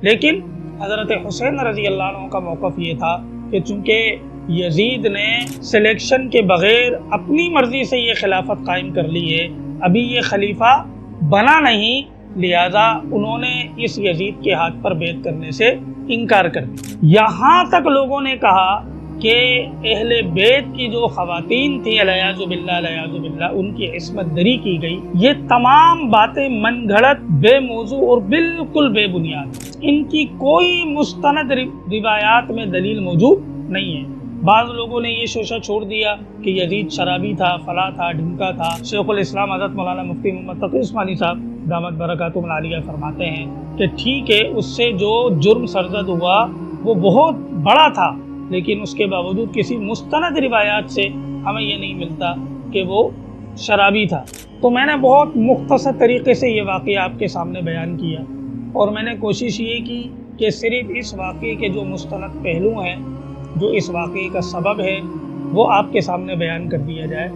لیکن حضرت حسین رضی اللہ عنہ کا موقف یہ تھا کہ چونکہ یزید نے سلیکشن کے بغیر اپنی مرضی سے یہ خلافت قائم کر لی ہے، ابھی یہ خلیفہ بنا نہیں، لہذا انہوں نے اس یزید کے ہاتھ پر بیعت کرنے سے انکار کر دیا۔ یہاں تک لوگوں نے کہا کہ اہل بیت کی جو خواتین تھیں الیاذ باللہ ان کی عصمت دری کی گئی۔ یہ تمام باتیں من گھڑت، بے موضوع اور بالکل بے بنیاد، ان کی کوئی مستند روایات میں دلیل موجود نہیں ہے۔ بعض لوگوں نے یہ شوشہ چھوڑ دیا کہ یزید شرابی تھا، فلاں تھا، ڈھمکا تھا۔ شیخ الاسلام حضرت مولانا مفتی محمد تقی عثمانی صاحب دامت برکاتہم العالیہ فرماتے ہیں کہ ٹھیک ہے، اس سے جو جرم سرزد ہوا وہ بہت بڑا تھا، لیکن اس کے باوجود کسی مستند روایات سے ہمیں یہ نہیں ملتا کہ وہ شرابی تھا۔ تو میں نے بہت مختصر طریقے سے یہ واقعہ آپ کے سامنے بیان کیا، اور میں نے کوشش یہ کی کہ صرف اس واقعے کے جو مستند پہلو ہیں، جو اس واقعے کا سبب ہے، وہ آپ کے سامنے بیان کر دیا جائے۔